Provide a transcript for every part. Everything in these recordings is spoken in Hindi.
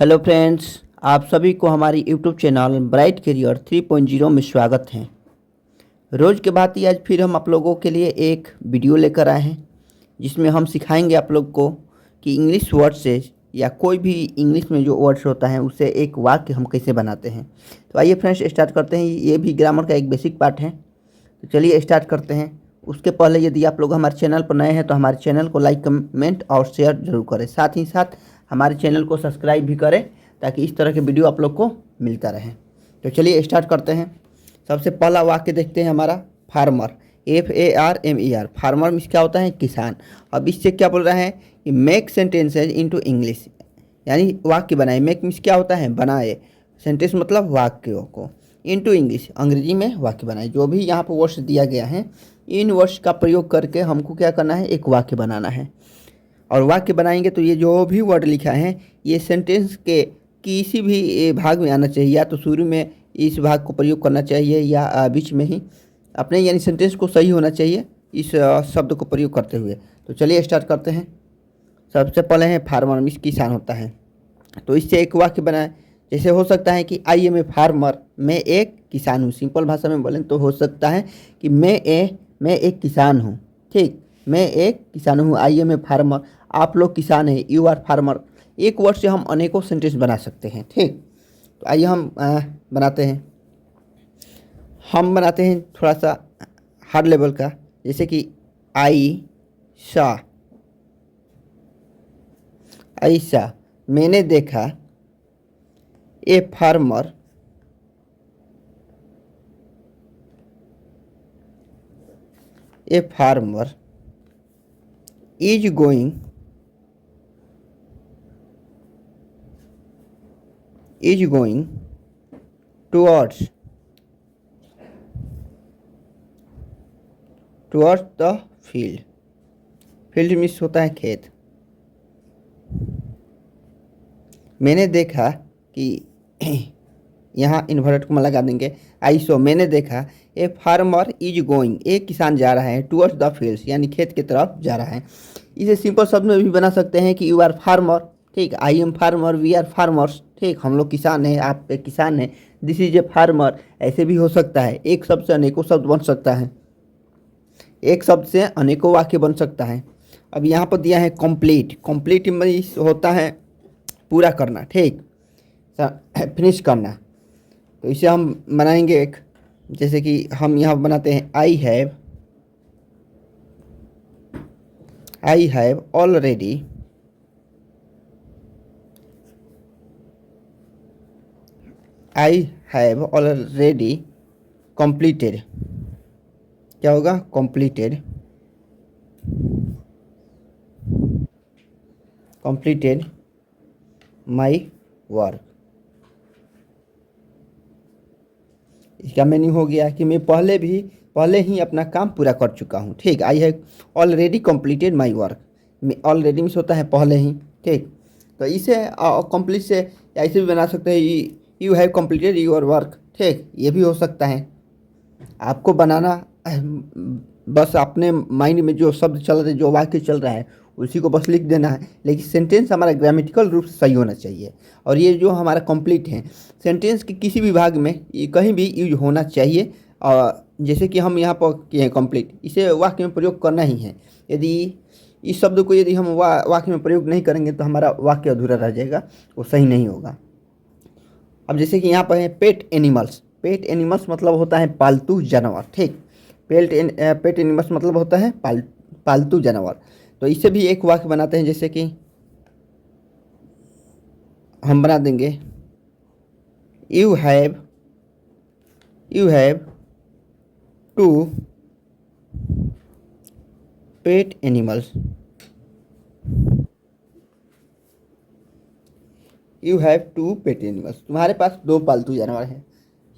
हेलो फ्रेंड्स, आप सभी को हमारी यूट्यूब चैनल ब्राइट करियर 3.0 में स्वागत है। रोज़ के बाद ही आज फिर हम आप लोगों के लिए एक वीडियो लेकर आए हैं जिसमें हम सिखाएंगे आप लोग को कि इंग्लिश वर्ड से या कोई भी इंग्लिश में जो वर्ड्स होता है उससे एक वाक्य हम कैसे बनाते हैं। तो आइए फ्रेंड्स स्टार्ट करते हैं। ये भी ग्रामर का एक बेसिक पार्ट है, तो चलिए स्टार्ट करते हैं। उसके पहले यदि आप लोग हमारे चैनल पर नए हैं तो हमारे चैनल को लाइक, कमेंट और शेयर जरूर करें। साथ ही साथ हमारे चैनल को सब्सक्राइब भी करें ताकि इस तरह के वीडियो आप लोग को मिलता रहे। तो चलिए स्टार्ट करते हैं। सबसे पहला वाक्य देखते हैं हमारा फार्मर, FARMER। फार्मर मीन्स क्या होता है? किसान। अब इससे क्या बोल रहा है कि मेक सेंटेंसेज इनटू इंग्लिश, यानी वाक्य बनाए। मेक मीन्स क्या होता है? बनाए। सेंटेंस मतलब वाक्यों को। इनटू इंग्लिश, अंग्रेजी में वाक्य बनाए। जो भी यहाँ पर वर्ड्स दिया गया है, इन वर्ड्स का प्रयोग करके हमको क्या करना है? एक वाक्य बनाना है। और वाक्य बनाएंगे तो ये जो भी वर्ड लिखा है ये सेंटेंस के किसी भी भाग में आना चाहिए। या तो शुरू में इस भाग को प्रयोग करना चाहिए या बीच में ही अपने, यानी सेंटेंस को सही होना चाहिए इस शब्द को प्रयोग करते हुए। तो चलिए स्टार्ट करते हैं। सबसे पहले है फार्मर मीन्स किसान होता है, तो इससे एक वाक्य बनाए। जैसे हो सकता है कि आई एम ए फार्मर, मैं एक किसान हूँ। सिंपल भाषा में बोलें तो हो सकता है कि मैं एक किसान हूँ। ठीक, मैं एक किसान हूँ। आई एम ए फार्मर, आप लोग किसान हैं। You are farmer. एक वर्ड से हम अनेकों सेंटेंस बना सकते हैं। ठीक, तो आइए हम बनाते हैं। हम बनाते हैं थोड़ा सा हार्ड लेवल का, जैसे कि आयशा। आयशा, मैंने देखा a farmer is going towards the field. Field means होता है खेत। मैंने देखा कि यहाँ इन्वर्टेड कॉमा लगा देंगे। आई सो, मैंने देखा ए फार्मर इज गोइंग, एक किसान जा रहा है टुवर्ड्स द फील्ड्स, यानी खेत की तरफ जा रहा है। इसे सिंपल शब्द में भी बना सकते हैं कि यू आर फार्मर। ठीक, I am farmer, we are farmers. ठीक, हम लोग किसान हैं, आप एक किसान हैं। दिस इज ए फार्मर, ऐसे भी हो सकता है। एक शब्द से अनेकों शब्द बन सकता है, एक शब्द से अनेकों वाक्य बन सकता है। अब यहाँ पर दिया है कंप्लीट। कंप्लीट मीन्स होता है पूरा करना। ठीक, फिनिश करना। तो इसे हम बनाएंगे एक, जैसे कि हम यहाँ बनाते हैं आई हैव ऑलरेडी कंप्लीटेड। क्या होगा? Completed my work. इसका मीनिंग हो गया कि मैं पहले ही अपना काम पूरा कर चुका हूँ। ठीक, I have already completed my work. Already means होता है पहले ही। ठीक, तो इसे कंप्लीट से ऐसे भी बना सकते हैं, you have completed your work. ठीक, ये भी हो सकता है। आपको बनाना बस अपने माइंड में जो शब्द चल रहे, जो वाक्य चल रहा है उसी को बस लिख देना है, लेकिन सेंटेंस हमारा ग्रामेटिकल रूप से सही होना चाहिए। और ये जो हमारा कंप्लीट है, सेंटेंस के किसी भी भाग में ये कहीं भी यूज होना चाहिए। और जैसे कि हम यहाँ पर किए हैं कंप्लीट, इसे वाक्य में प्रयोग करना ही है। यदि इस शब्द को यदि हम वाक्य में प्रयोग नहीं करेंगे तो हमारा वाक्य अधूरा रह जाएगा, वो सही नहीं होगा। अब जैसे कि यहाँ पर है पेट एनिमल्स। पेट एनिमल्स मतलब होता है पालतू जानवर। ठीक, पेट एनिमल्स मतलब होता है पालतू जानवर। तो इससे भी एक वाक्य बनाते हैं, जैसे कि हम बना देंगे you have to pet animals. You have to pet animals, तुम्हारे पास दो पालतू जानवर हैं।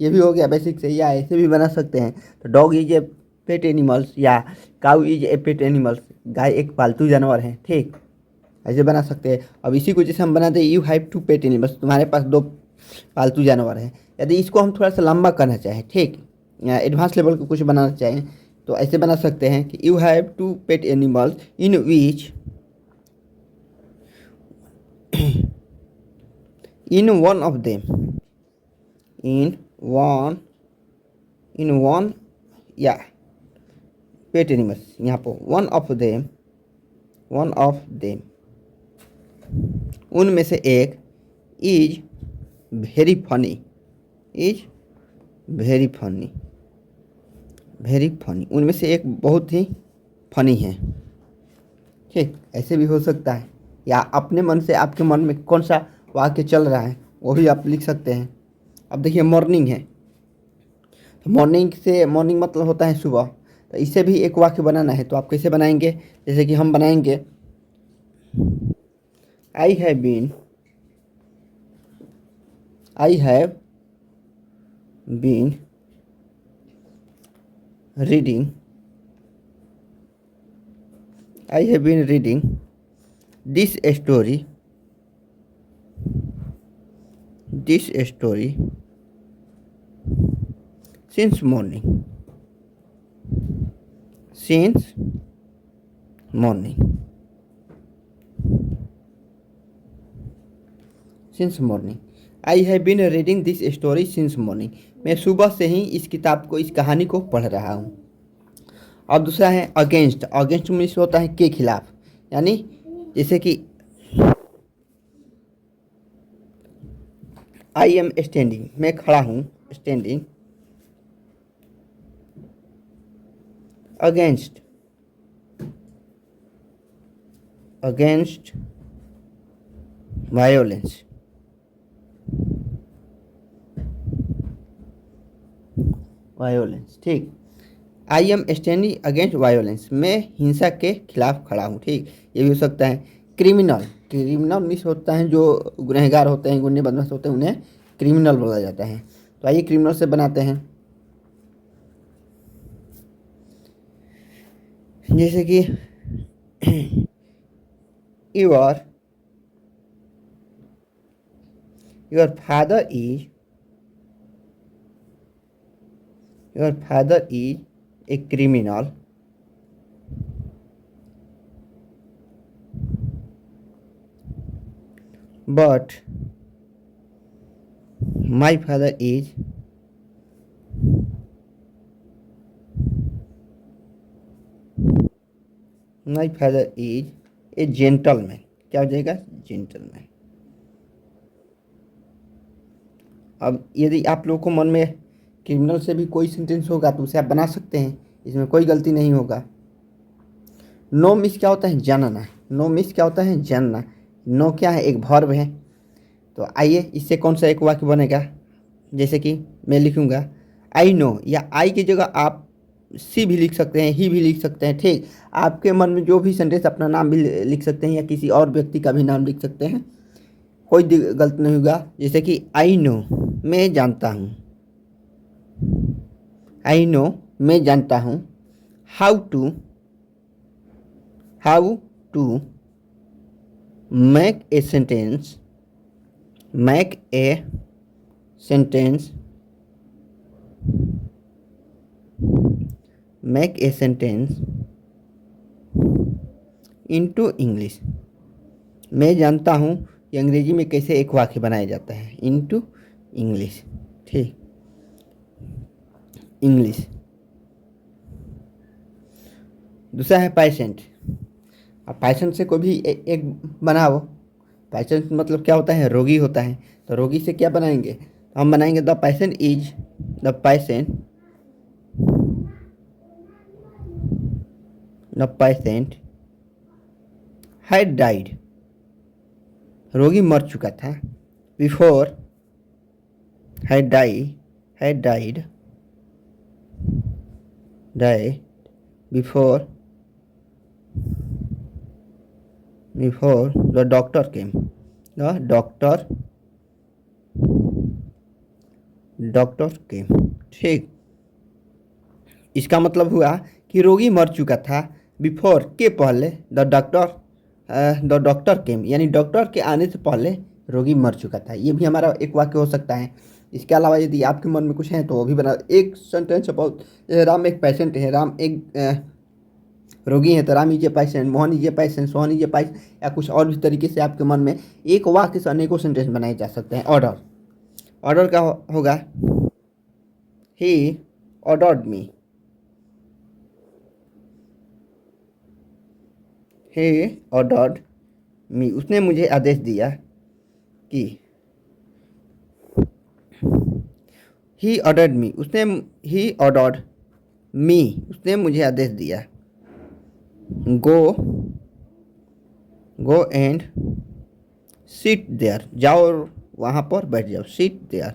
ये भी हो गया बेसिक से। या ऐसे भी बना सकते हैं, तो dog is a pet animals या cow is a pet animals, गाय एक पालतू जानवर है। ठीक, ऐसे बना सकते हैं। अब इसी को जैसे हम बनाते हैं you have to pet animals, तुम्हारे पास दो पालतू जानवर हैं। यदि इसको हम थोड़ा सा लंबा करना चाहें, ठीक, या एडवांस लेवल को कुछ बनाना चाहें, तो ऐसे बना सकते हैं कि you have to pet animals in one of them, in one या पेट एनिमल्स, यहाँ पर वन ऑफ देम उनमें से एक is very funny, is very funny, very funny, उनमें से एक बहुत ही फनी है। ठीक, ऐसे भी हो सकता है, या अपने मन से आपके मन में कौन सा वाक्य चल रहा है वो भी आप लिख सकते हैं। अब देखिए मॉर्निंग है, तो मॉर्निंग से, मॉर्निंग मतलब होता है सुबह, तो इससे भी एक वाक्य बनाना है। तो आप कैसे बनाएंगे, जैसे कि हम बनाएंगे I have been reading, I have been reading this story since morning, I have been reading this story since morning, मैं सुबह से ही इस किताब को, इस कहानी को पढ़ रहा हूँ। अब दूसरा है अगेंस्ट, अगेंस्ट मीन्स होता है के खिलाफ, यानी जैसे कि आई एम स्टैंडिंग, मैं खड़ा हूँ, स्टैंडिंग अगेंस्ट वायोलेंस, ठीक। I am standing against violence, मैं हिंसा के खिलाफ खड़ा हूँ। ठीक, ये भी हो सकता है। क्रिमिनल मीन्स होता है जो गुनहगार होते हैं, गुंडे बदमाश होते हैं, उन्हें क्रिमिनल बोला जाता है। तो आइए क्रिमिनल से बनाते हैं, जैसे कि your father is a criminal, but my father is a gentleman, क्या हो जाएगा, जेंटलमैन। अब यदि आप लोगों को मन में क्रिमिनल से भी कोई सेंटेंस होगा तो उसे आप बना सकते हैं, इसमें कोई गलती नहीं होगा। नो मिस क्या होता है, जानना, जानना। नो क्या है, एक वर्ब है। तो आइए इससे कौन सा एक वाक्य बनेगा, जैसे कि मैं लिखूंगा आई नो, या आई की जगह आप सी भी लिख सकते हैं, ही भी लिख सकते हैं। ठीक, आपके मन में जो भी सेंटेंस, अपना नाम भी लिख सकते हैं या किसी और व्यक्ति का भी नाम लिख सकते हैं, कोई गलत नहीं होगा। जैसे कि आई नो, मैं जानता हूँ, मैं जानता हूँ। How to make a sentence into English, मैं जानता हूँ कि अंग्रेजी में कैसे एक वाक्य बनाया जाता है, इनटू इंग्लिश। ठीक, इंग्लिश। दूसरा है पैशेंट। अब पैशेंट से कोई भी एक बनाओ। पैशेंट मतलब क्या होता है, रोगी होता है। तो रोगी से क्या बनाएंगे, तो हम बनाएंगे द पैशेंट हैड डाइड, रोगी मर चुका था। Before had died before the doctor केम, ठीक। इसका मतलब हुआ कि रोगी मर चुका था, बिफोर के पहले, द डॉक्टर केम, यानी डॉक्टर के आने से पहले रोगी मर चुका था। ये भी हमारा एक वाक्य हो सकता है। इसके अलावा यदि आपके मन में कुछ है तो वो भी बना। एक सेंटेंस बहुत, राम एक पेशेंट है, रोगी हैं तो Ram is a patient, Mohan is a patient, Sohan is a patient, या कुछ और भी तरीके से आपके मन में एक वाक्य से अनेकों सेंटेंस बनाए जा सकते हैं। ऑर्डर, ऑर्डर का होगा ही ऑर्डर्ड मी, ही ऑर्डर्ड मी, उसने मुझे आदेश दिया कि, ही ऑर्डर्ड मी, उसने, ही ऑर्डर्ड मी, उसने मुझे आदेश दिया, go, go and sit there, जाओ वहाँ पर बैठ जाओ, sit there,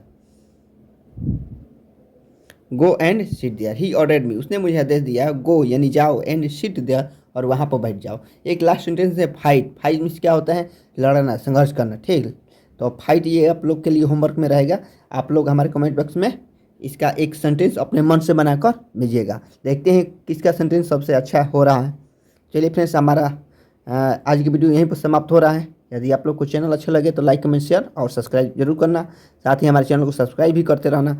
go and sit there, he ordered me, उसने मुझे आदेश दिया, गो यानी जाओ, एंड सिट देयर और वहाँ पर बैठ जाओ। एक लास्ट सेंटेंस है फाइट, फाइट मीन्स क्या होता है, लड़ना, संघर्ष करना, ठीक। तो फाइट ये आप लोग के लिए होमवर्क में रहेगा, आप लोग हमारे कमेंट बॉक्स में इसका एक सेंटेंस अपने मन से बनाकर भेजिएगा, देखते हैं किसका सेंटेंस सबसे अच्छा हो रहा है। चलिए फ्रेंड्स, हमारा आज की वीडियो यहीं पर समाप्त हो रहा है। यदि आप लोग को चैनल अच्छा लगे तो लाइक, कमेंट, शेयर और सब्सक्राइब जरूर करना, साथ ही हमारे चैनल को सब्सक्राइब भी करते रहना,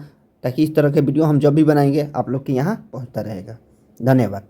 ताकि इस तरह के वीडियो हम जब भी बनाएंगे आप लोग के यहाँ पहुँचता रहेगा। धन्यवाद।